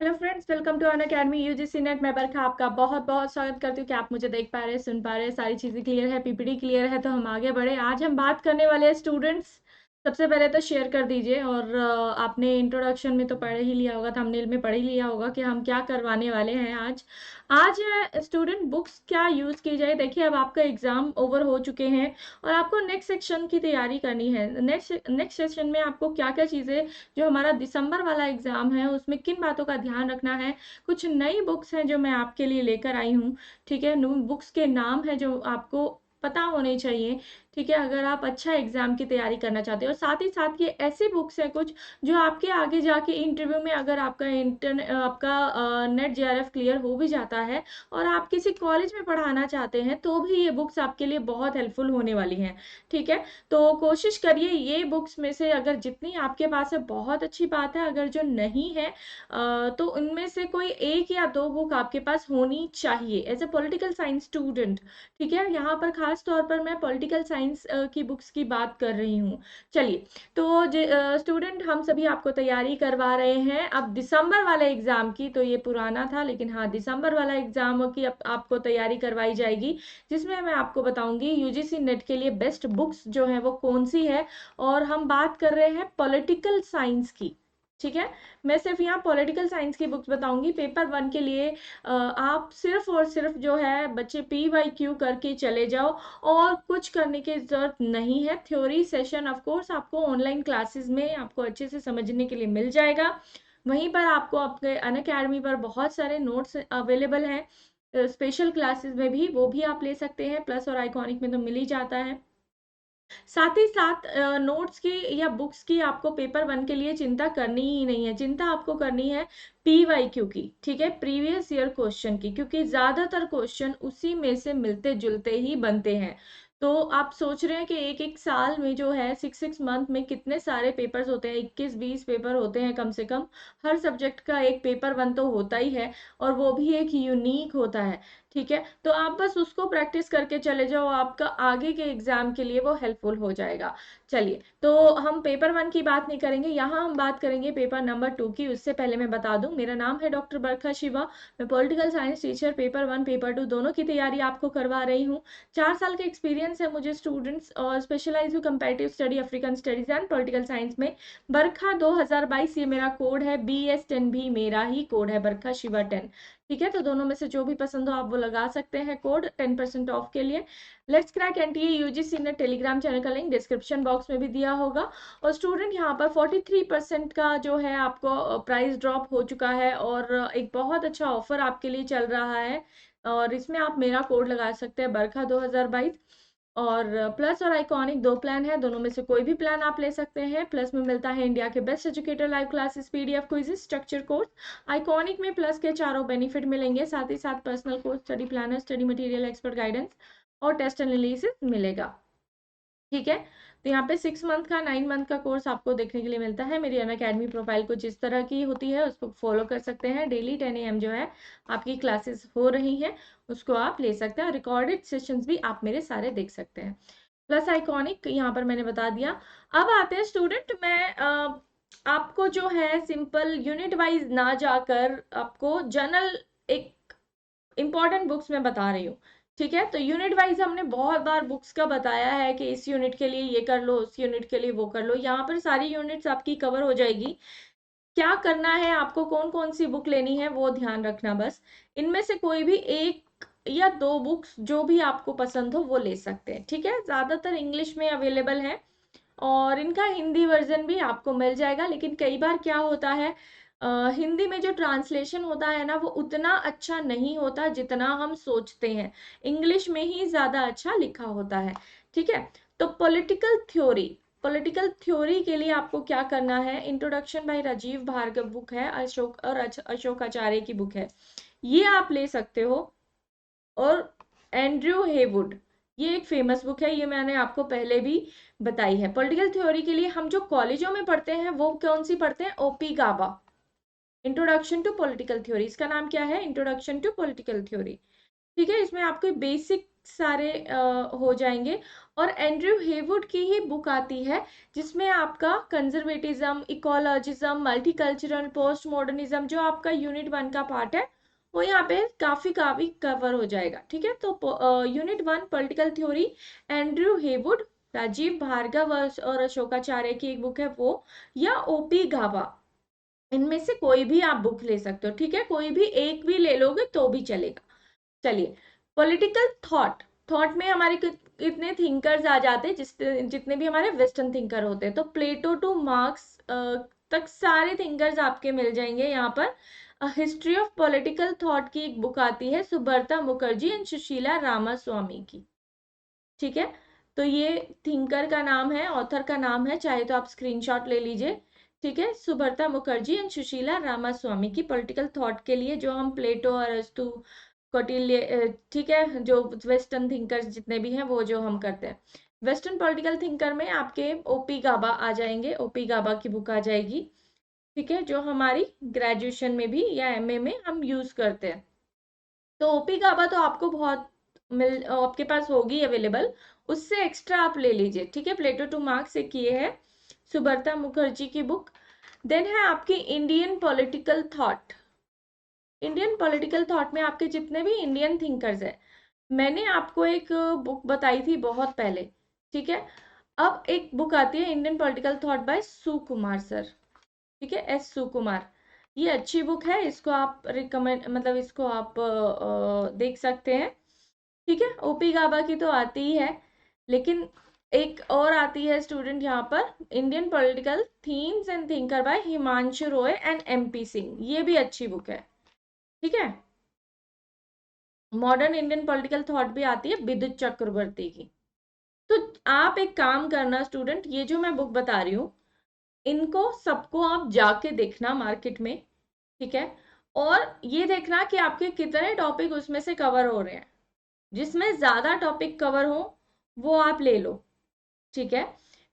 Hello friends, welcome to Unacademy UGC NET. मैं बरखा आपका बहुत बहुत स्वागत करती हूँ कि आप मुझे देख पा रहे हैं, सुन पा रहे हैं, सारी चीज़ें क्लियर है, पीपीटी क्लियर है। तो हम आगे बढ़े। आज हम बात करने वाले हैं स्टूडेंट्स। सबसे पहले तो शेयर कर दीजिए। और आपने इंट्रोडक्शन में तो पढ़ ही लिया होगा, थंबनेल में पढ़ ही लिया होगा कि हम क्या करवाने वाले हैं आज। आज है स्टूडेंट बुक्स क्या यूज़ की जाए। देखिए, अब आपका एग्ज़ाम ओवर हो चुके हैं और आपको नेक्स्ट सेक्शन की तैयारी करनी है। नेक्स्ट सेक्शन में आपको क्या क्या चीज़ें, जो हमारा दिसंबर वाला एग्ज़ाम है उसमें किन बातों का ध्यान रखना है। कुछ नई बुक्स हैं जो मैं आपके लिए लेकर आई हूँ। ठीक है, बुक्स के नाम हैं जो आपको पता होने चाहिए। ठीक है, अगर आप अच्छा एग्जाम की तैयारी करना चाहते हो। और साथ ही साथ ये ऐसी बुक्स हैं कुछ जो आपके आगे जाके इंटरव्यू में, अगर आपका नेट जेआरएफ क्लियर हो भी जाता है और आप किसी कॉलेज में पढ़ाना चाहते हैं तो भी ये बुक्स आपके लिए बहुत हेल्पफुल होने वाली हैं। ठीक है, तो कोशिश करिए ये बुक्स में से अगर जितनी आपके पास है बहुत अच्छी बात है, अगर जो नहीं है तो उनमें से कोई एक या दो बुक आपके पास होनी चाहिए as a political science student. ठीक है, यहाँ पर खास तौर पर मैं पॉलिटिकल साइंस की बुक्स की बात कर रही हूँ। चलिए, तो स्टूडेंट हम सभी आपको तैयारी करवा रहे हैं अब दिसंबर वाले एग्जाम की। तो ये पुराना था, लेकिन हाँ, दिसंबर वाला एग्जाम की अब आपको तैयारी करवाई जाएगी, जिसमें मैं आपको बताऊंगी यूजीसी नेट के लिए बेस्ट बुक्स जो है वो कौन सी है। और हम बात कर रहे हैं पॉलिटिकल साइंस की। ठीक है, मैं सिर्फ यहाँ पॉलिटिकल साइंस की बुक्स बताऊंगी। पेपर 1 के लिए आप सिर्फ और सिर्फ जो है बच्चे PYQ करके चले जाओ और कुछ करने की जरूरत नहीं है। थ्योरी सेशन ऑफ कोर्स आपको ऑनलाइन क्लासेस में आपको अच्छे से समझने के लिए मिल जाएगा। वहीं पर आपको आपके अनअकैडमी पर बहुत सारे नोट्स अवेलेबल हैं। स्पेशल क्लासेस में भी वो भी आप ले सकते हैं, प्लस और आइकॉनिक में तो मिल ही जाता है। साथ ही साथ नोट्स की या बुक्स की आपको पेपर 1 के लिए चिंता करनी ही नहीं है। चिंता आपको करनी है PYQ की। ठीक है, प्रीवियस ईयर क्वेश्चन की, क्योंकि ज्यादातर क्वेश्चन उसी में से मिलते जुलते ही बनते हैं। तो आप सोच रहे हैं कि एक एक साल में जो है 6 मंथ में कितने सारे पेपर्स होते हैं, 21-20 पेपर होते हैं कम से कम। हर सब्जेक्ट का एक पेपर 1 तो होता ही है, और वो भी एक यूनिक होता है। ठीक है, तो आप बस उसको प्रैक्टिस करके चले जाओ, आपका आगे के एग्जाम के लिए वो हेल्पफुल हो जाएगा। चलिए, तो हम पेपर 1 की बात नहीं करेंगे, यहाँ हम बात करेंगे पेपर नंबर 2 की। उससे पहले मैं बता दूं, मेरा नाम है डॉक्टर बरखा शिवा। मैं political science teacher paper 1 paper 2 दोनों की तैयारी आपको करवा रही हूँ। 4 साल का एक्सपीरियंस है मुझे स्टूडेंट्स, और स्पेशलाइज हूँ comparative study, African studies and political science में। बरखा 2022 ये मेरा कोड है। BS10 भी मेरा ही कोड है, बरखा शिवा 10। ठीक है, तो दोनों में से जो भी पसंद हो आप वो लगा सकते हैं कोड 10% ऑफ के लिए। लेट्स क्रैक NTA यूजीसी ने टेलीग्राम चैनल का लिंक डिस्क्रिप्शन बॉक्स में भी दिया होगा। और स्टूडेंट यहाँ पर 43% का जो है आपको प्राइस ड्रॉप हो चुका है, और एक बहुत अच्छा ऑफर आपके लिए चल रहा है। और इसमें आप मेरा कोड लगा सकते हैं, बरखा 2022। और प्लस और आइकॉनिक दो प्लान है, दोनों में से कोई भी प्लान आप ले सकते हैं। प्लस में मिलता है इंडिया के best educator live classes, PDF quizzes, structure course. Iconic में प्लस के चारों बेनिफिट मिलेंगे, साथ ही साथ personal course, study planner, study material, expert guidance और टेस्ट एनालिसिस मिलेगा। ठीक है, तो यहाँ पे 6 मंथ का 9 मंथ का कोर्स आपको देखने के लिए मिलता है। मेरी अनअकैडमी प्रोफाइल को जिस तरह की होती है उसको फॉलो कर सकते हैं। डेली 10 AM जो है आपकी क्लासेस हो रही हैं, उसको आप ले सकते हैं, और रिकॉर्डेड सेशंस भी आप मेरे सारे देख सकते हैं। प्लस आइकॉनिक यहाँ पर मैंने बता दिया। अब आते हैं स्टूडेंट, मैं आपको जो है सिंपल यूनिट वाइज ना जाकर आपको जनरल एक इंपॉर्टेंट बुक्स में बता रही हूँ। ठीक है, तो यूनिट वाइज हमने बहुत बार बुक्स का बताया है कि इस यूनिट के लिए ये कर लो, उस यूनिट के लिए वो कर लो। यहाँ पर सारी यूनिट्स आपकी कवर हो जाएगी। क्या करना है आपको, कौन कौन सी बुक लेनी है वो ध्यान रखना बस। इनमें से कोई भी एक या दो बुक्स जो भी आपको पसंद हो वो ले सकते हैं। ठीक है, ज्यादातर इंग्लिश में अवेलेबल है और इनका हिंदी वर्जन भी आपको मिल जाएगा। लेकिन कई बार क्या होता है, हिंदी में जो ट्रांसलेशन होता है ना वो उतना अच्छा नहीं होता जितना हम सोचते हैं। इंग्लिश में ही ज्यादा अच्छा लिखा होता है। ठीक है, तो पॉलिटिकल थ्योरी के लिए आपको क्या करना है, introduction by Rajeev Bhargava book है, अशोक आचार्य की बुक है, ये आप ले सकते हो। और एंड्रयू हेवुड, ये एक फेमस बुक है, ये मैंने आपको पहले भी बताई है। पॉलिटिकल थ्योरी के लिए हम जो कॉलेजों में पढ़ते हैं वो कौन सी पढ़ते हैं, OP Gauba, introduction to political theory. इसका नाम क्या है, इंट्रोडक्शन टू पॉलिटिकल थ्योरी। ठीक है, इसमें आपके बेसिक सारे हो जाएंगे। और एंड्रयू हेवुड की ही बुक आती है जिसमें आपका कंजर्वेटिज्म, इकोलॉजिज्म, मल्टीकल्चरल, पोस्ट मॉडर्निज्म, जो आपका यूनिट 1 का पार्ट है, वो यहाँ पे काफी काफी कवर हो जाएगा। ठीक है, तो unit 1 political theory, Andrew Heywood, Rajiv Bhargava और अशोकाचार्य की एक बुक है वो, या ओपी गावा, इनमें से कोई भी आप बुक ले सकते हो। ठीक है, कोई भी एक भी ले लोगे तो भी चलेगा। चलिए, पॉलिटिकल थॉट, थॉट में हमारे कितने थिंकर्स आ जाते हैं, जितने भी हमारे वेस्टर्न थिंकर होते हैं, तो प्लेटो टू मार्क्स तक सारे थिंकर्स आपके मिल जाएंगे यहाँ पर। हिस्ट्री ऑफ पॉलिटिकल थॉट की एक बुक आती है सुब्रता मुखर्जी एंड सुशीला रामास्वामी की। ठीक है, तो ये थिंकर का नाम है, ऑथर का नाम है, चाहे तो आप स्क्रीनशॉट ले लीजिए। ठीक है, सुब्रता मुखर्जी एंड सुशीला रामास्वामी की पॉलिटिकल थॉट के लिए, जो हम प्लेटो, अरस्तु, कौटिल्य, ठीक है, जो वेस्टर्न थिंकर्स जितने भी हैं वो जो हम करते हैं। वेस्टर्न पॉलिटिकल थिंकर में आपके ओपी गाबा आ जाएंगे, ओपी गाबा की बुक आ जाएगी। ठीक है, जो हमारी ग्रेजुएशन में भी या एमए में हम यूज करते हैं। तो ओपी गाबा तो आपको बहुत आपके पास होगी अवेलेबल, उससे एक्स्ट्रा आप ले लीजिए। ठीक है, प्लेटो टू मार्क्स एक ये है सुब्रता मुखर्जी की बुक। देन है आपकी Indian political thought. Indian political thought में आपके जितने भी इंडियन थिंकर्स है, मैंने आपको एक बुक बताई थी बहुत पहले। ठीक है, अब एक बुक आती है इंडियन पॉलिटिकल थॉट बाय सुकुमार सर। ठीक है, एस सुकुमार, ये अच्छी बुक है, इसको आप रिकमेंड, मतलब इसको आप देख सकते हैं। ठीक है, ओपी गाबा की तो आती ही है, लेकिन एक और आती है स्टूडेंट यहाँ पर, Indian political themes and thinker by Himanshu Roy and MP Singh, ये भी अच्छी बुक है। ठीक है, मॉडर्न इंडियन पॉलिटिकल थॉट भी आती है विद्युत चक्रवर्ती की। तो आप एक काम करना स्टूडेंट, ये जो मैं बुक बता रही हूँ, इनको सबको आप जाके देखना मार्केट में। ठीक है, और ये देखना कि आपके कितने टॉपिक उसमें से कवर हो रहे हैं, जिसमें ज्यादा टॉपिक कवर हो वो आप ले लो। ठीक है,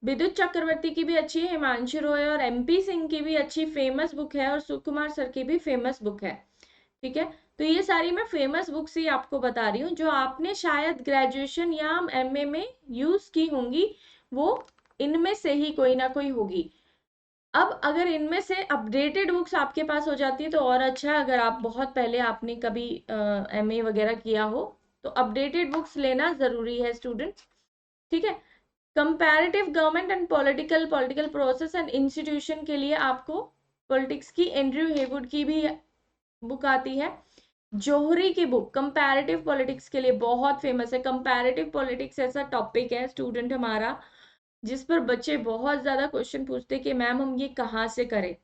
विद्युत चक्रवर्ती की भी अच्छी है, हिमांशु रॉय और एमपी सिंह की भी अच्छी फेमस बुक है, और सुकुमार सर की भी फेमस बुक है। ठीक है, तो ये सारी मैं फेमस बुक्स ही आपको बता रही हूँ, जो आपने शायद ग्रेजुएशन या एमए में यूज की होंगी, वो इनमें से ही कोई ना कोई होगी। अब अगर इनमें से अपडेटेड बुक्स आपके पास हो जाती है तो और अच्छा है, अगर आप बहुत पहले आपने कभी एमए वगैरह किया हो तो अपडेटेड बुक्स लेना जरूरी है स्टूडेंट्स। ठीक है, comparative government and political, political process and institution के लिए आपको पॉलिटिक्स की एंड्रयू हेवुड की भी बुक आती है। जोहरी की बुक कंपैरेटिव पॉलिटिक्स के लिए बहुत फेमस है। कंपैरेटिव पॉलिटिक्स ऐसा टॉपिक है स्टूडेंट हमारा, जिस पर बच्चे बहुत ज्यादा क्वेश्चन पूछते कि मैम हम ये कहाँ से करें।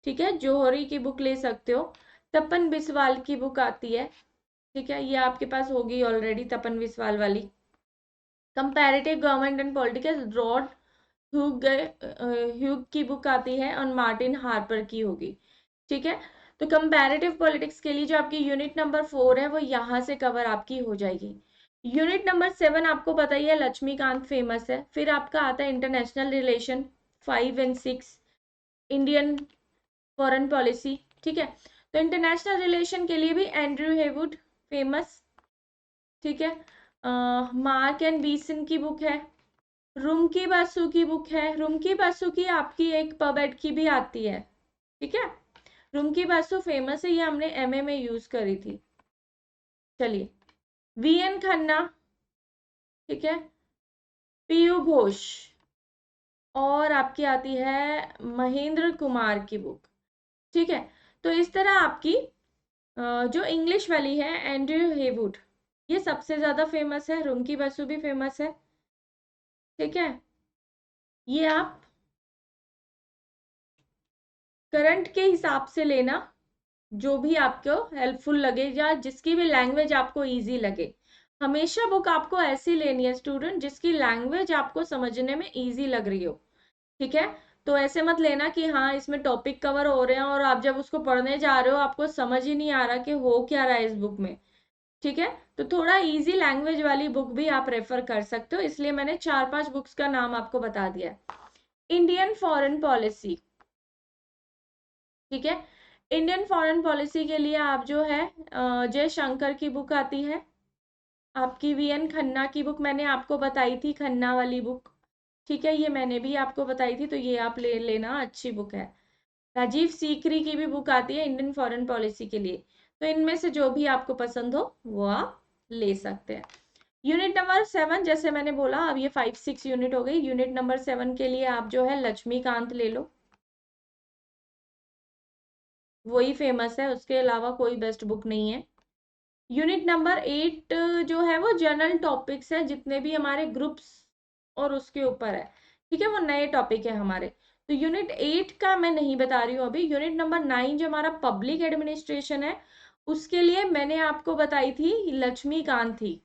ठीक है, जोहरी की बुक ले सकते हो। तपन बिस्वाल की बुक आती है। ठीक है, ये आपके पास होगी ऑलरेडी, तपन बिस्वाल वाली। Comparative government and political, rod Hugh की बुक आती है, और मार्टिन हार्पर की होगी। ठीक है, तो कंपैरेटिव पॉलिटिक्स के लिए जो आपकी यूनिट नंबर 4 है वो यहाँ से कवर आपकी हो जाएगी। यूनिट नंबर 7 आपको पता ही है, लक्ष्मीकांत फेमस है। फिर आपका आता है international relation 5 and 6, Indian foreign policy. ठीक है, तो इंटरनेशनल रिलेशन के लिए भी एंड्रयू हेवुड फेमस। ठीक है, मार्क एंड बीसन की बुक है। रुमकी बासु की बुक है, रुमकी बासु की आपकी एक पबेट की भी आती है। ठीक है, रुमकी बासु फेमस है, ये हमने एमए में यूज करी थी। चलिए, वीएन खन्ना, ठीक है, पीयू घोष, और आपकी आती है महेंद्र कुमार की बुक। ठीक है, तो इस तरह आपकी जो इंग्लिश वाली है एंड्रयू हेवुड, ये सबसे ज्यादा फेमस है, रुमकी बासु भी फेमस है। ठीक है, ये आप करंट के हिसाब से लेना, जो भी आपको हेल्पफुल लगे या जिसकी भी लैंग्वेज आपको इजी लगे। हमेशा बुक आपको ऐसी लेनी है स्टूडेंट जिसकी लैंग्वेज आपको समझने में इजी लग रही हो। ठीक है, तो ऐसे मत लेना कि हाँ इसमें टॉपिक कवर हो रहे हैं और आप जब उसको पढ़ने जा रहे हो आपको समझ ही नहीं आ रहा कि हो क्या रहा है इस बुक में। ठीक है, तो थोड़ा इजी लैंग्वेज वाली बुक भी आप रेफर कर सकते हो, इसलिए मैंने 4-5 बुक्स का नाम आपको बता दिया है। इंडियन फॉरेन पॉलिसी, ठीक है, इंडियन फॉरेन पॉलिसी के लिए आप जो है जयशंकर की बुक आती है। आपकी वीएन खन्ना की बुक मैंने आपको बताई थी, खन्ना वाली बुक, ठीक है, ये मैंने भी आपको बताई थी, तो ये आप ले लेना, अच्छी बुक है। राजीव सीकरी की भी बुक आती है इंडियन फॉरेन पॉलिसी के लिए, तो इनमें से जो भी आपको पसंद हो वो आप ले सकते हैं। यूनिट नंबर 7, जैसे मैंने बोला, अब ये 5-6 यूनिट हो गई। यूनिट नंबर 7 के लिए आप जो है लक्ष्मीकांत ले लो, वही फेमस है, उसके अलावा कोई बेस्ट बुक नहीं है। यूनिट नंबर 8 जो है वो जनरल टॉपिक्स है, जितने भी हमारे ग्रुप्स और उसके ऊपर है, ठीक है, वो नए टॉपिक है हमारे। तो यूनिट 8 का मैं नहीं बता रही हूँ अभी। यूनिट नंबर 9 जो हमारा पब्लिक एडमिनिस्ट्रेशन है, उसके लिए मैंने आपको बताई थी लक्ष्मीकांत थी,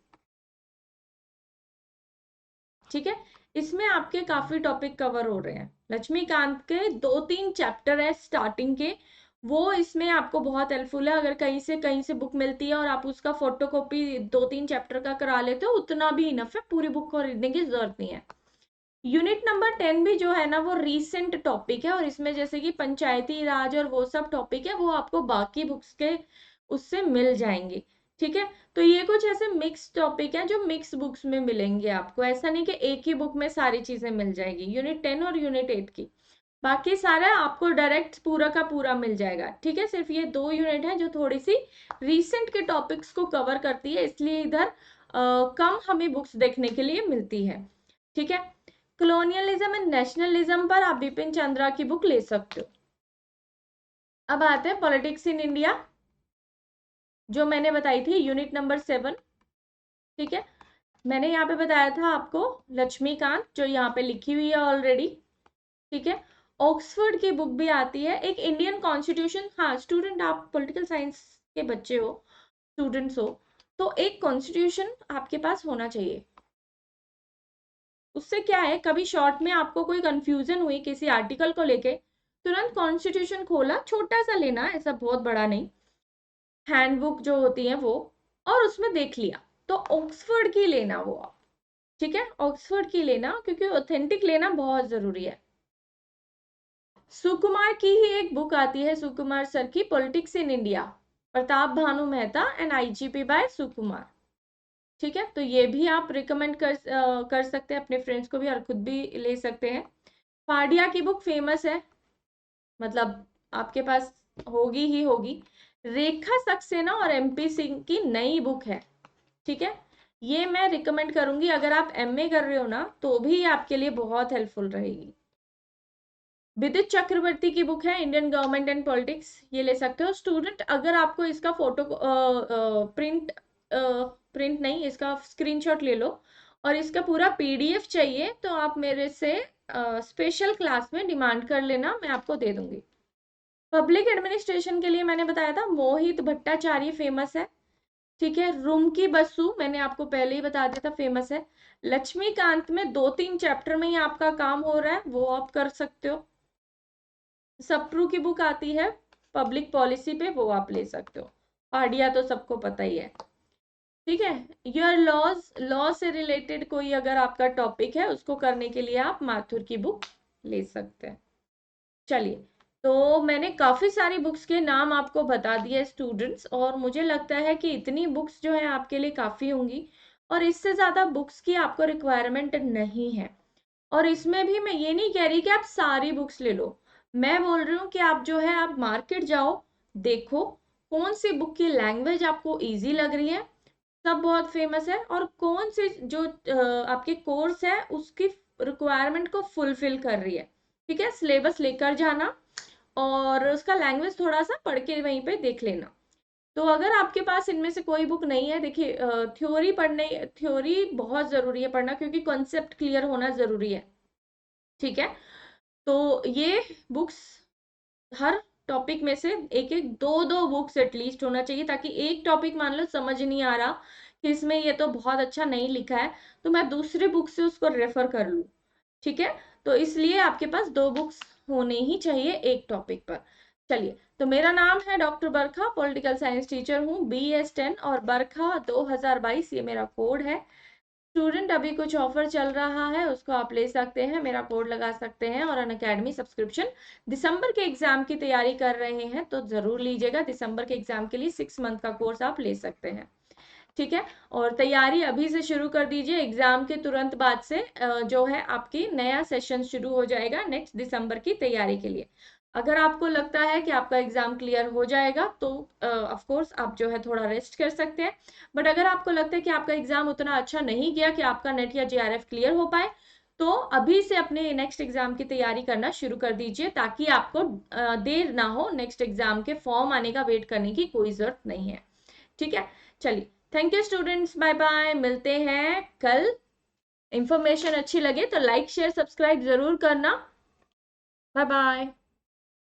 ठीक है। इसमें आपके काफी टॉपिक कवर हो रहे हैं। लक्ष्मीकांत के 2-3 चैप्टर है स्टार्टिंग के, वो इसमें आपको बहुत हेल्पफुल है। अगर कहीं से बुक मिलती है और आप उसका फोटोकॉपी 2-3 चैप्टर का करा लेते हो, उतना भी इनफ है, पूरी बुक को खरीदने की जरूरत नहीं है। यूनिट नंबर 10 भी जो है ना, वो रीसेंट टॉपिक है, और इसमें जैसे कि पंचायती राज और वो सब टॉपिक है, वो आपको बाकी बुक्स के उससे मिल जाएंगे, ठीक है। तो ये कुछ ऐसे मिक्स टॉपिक है जो मिक्स बुक्स में मिलेंगे आपको, ऐसा नहीं कि एक ही बुक में सारी चीजें मिल जाएगी, यूनिट 10 और यूनिट 8 की। बाकी सारा आपको डायरेक्ट पूरा का पूरा मिल जाएगा, ठीक है। सिर्फ ये 2 यूनिट है जो थोड़ी सी रीसेंट के टॉपिक्स को कवर करती है, इसलिए इधर कम हमें बुक्स देखने के लिए मिलती है, ठीक है। कॉलोनियलिज्म एंड नेशनलिज्म पर आप बिपिन चंद्रा की बुक ले सकते हो। अब आते हैं पॉलिटिक्स इन इंडिया, जो मैंने बताई थी यूनिट नंबर 7, ठीक है। मैंने यहाँ पे बताया था आपको लक्ष्मीकांत, जो यहाँ पे लिखी हुई है ऑलरेडी, ठीक है। ऑक्सफोर्ड की बुक भी आती है, एक इंडियन कॉन्स्टिट्यूशन। हाँ स्टूडेंट, आप पॉलिटिकल साइंस के बच्चे हो, स्टूडेंट्स हो, तो एक कॉन्स्टिट्यूशन आपके पास होना चाहिए। उससे क्या है, कभी शॉर्ट में आपको कोई कंफ्यूजन हुई किसी आर्टिकल को लेके, तुरंत कॉन्स्टिट्यूशन खोला, छोटा सा लेना, ऐसा बहुत बड़ा नहीं, हैंडबुक जो होती है वो, और उसमें देख लिया। तो ऑक्सफोर्ड की लेना वो आप, ठीक है, ऑक्सफोर्ड की लेना, क्योंकि ऑथेंटिक लेना बहुत जरूरी है। सुकुमार की ही एक बुक आती है, सुकुमार सर की, politics in India, Pratap Bhanu Mehta and IGP by Sukumar, ठीक है। तो ये भी आप रिकमेंड कर सकते हैं अपने फ्रेंड्स को भी, और खुद भी ले सकते हैं। फाडिया की बुक फेमस है, मतलब आपके पास होगी ही होगी। रेखा सक्सेना और एमपी सिंह की नई बुक है, ठीक है, ये मैं रिकमेंड करूंगी। अगर आप एमए कर रहे हो ना, तो भी आपके लिए बहुत हेल्पफुल रहेगी। विदित चक्रवर्ती की बुक है इंडियन गवर्नमेंट एंड पॉलिटिक्स, ये ले सकते हो स्टूडेंट। अगर आपको इसका फोटो प्रिंट नहीं, इसका स्क्रीनशॉट ले लो, और इसका पूरा पीडीएफ चाहिए, तो आप मेरे से स्पेशल क्लास में डिमांड कर लेना, मैं आपको दे दूंगी। पब्लिक एडमिनिस्ट्रेशन के लिए मैंने बताया था मोहित भट्टाचार्य फेमस है, ठीक है। रुमकी बसु मैंने आपको पहले ही बता दिया था, फेमस है। लक्ष्मीकांत में 2-3 चैप्टर में ही आपका काम हो रहा है, वो आप कर सकते हो। सप्रू की बुक आती है पब्लिक पॉलिसी पे, वो आप ले सकते हो। पाडिया तो सबको पता ही है, ठीक है। योर लॉज, लॉ से रिलेटेड कोई अगर आपका टॉपिक है, उसको करने के लिए आप माथुर की बुक ले सकते हैं। चलिए, तो मैंने काफी सारी बुक्स के नाम आपको बता दिए स्टूडेंट्स, और मुझे लगता है कि इतनी बुक्स जो है आपके लिए काफी होंगी, और इससे ज्यादा बुक्स की आपको रिक्वायरमेंट नहीं है। और इसमें भी मैं ये नहीं कह रही कि आप सारी बुक्स ले लो, मैं बोल रही हूँ कि आप जो है आप मार्केट जाओ, देखो कौन सी बुक की लैंग्वेज आपको इजी लग रही है, सब बहुत फेमस है, और कौन से जो आपके कोर्स है उसकी रिक्वायरमेंट को फुलफिल कर रही है, ठीक है। सिलेबस लेकर जाना, और उसका लैंग्वेज थोड़ा सा पढ़ के वहीं पे देख लेना। तो अगर आपके पास इनमें से कोई बुक नहीं है, देखिए थ्योरी बहुत जरूरी है पढ़ना, क्योंकि कॉन्सेप्ट क्लियर होना जरूरी है, ठीक है। तो ये बुक्स, हर टॉपिक में से एक एक दो दो बुक्स एटलीस्ट होना चाहिए, ताकि एक टॉपिक मान लो समझ नहीं आ रहा कि इसमें ये तो बहुत अच्छा नहीं लिखा है, तो मैं दूसरे बुक से उसको रेफर कर लूँ, ठीक है। तो इसलिए आपके पास 2 बुक्स होने ही चाहिए एक टॉपिक पर। चलिए, तो मेरा नाम है डॉक्टर बरखा, पॉलिटिकल साइंस टीचर हूँ, BS10, और बरखा 2022 ये मेरा कोड है। स्टूडेंट, अभी कुछ ऑफर चल रहा है, उसको आप ले सकते हैं, मेरा कोड लगा सकते हैं, और अनअकैडमी सब्सक्रिप्शन। दिसंबर के एग्जाम की तैयारी कर रहे हैं तो जरूर लीजिएगा, दिसंबर के एग्जाम के लिए 6 मंथ का कोर्स आप ले सकते हैं। ठीक है। और तैयारी अभी से शुरू कर दीजिए, एग्जाम के तुरंत बाद से जो है आपकी नया सेशन शुरू हो जाएगा नेक्स्ट दिसंबर की तैयारी के लिए। अगर आपको लगता है कि आपका एग्जाम क्लियर हो जाएगा तो ऑफ कोर्स आप जो है थोड़ा रेस्ट कर सकते हैं। बट अगर आपको लगता है कि आपका एग्जाम उतना अच्छा नहीं गया कि आपका नेट या जेआरएफ क्लियर हो पाए, तो अभी से अपने नेक्स्ट एग्जाम की तैयारी करना शुरू कर दीजिए, ताकि आपको देर ना हो, नेक्स्ट एग्जाम के फॉर्म आने का वेट करने की कोई जरूरत नहीं है। ठीक है, चलिए, thank you students, bye bye, मिलते हैं कल। इंफॉर्मेशन अच्छी लगे तो लाइक शेयर सब्सक्राइब जरूर करना। बाय बाय।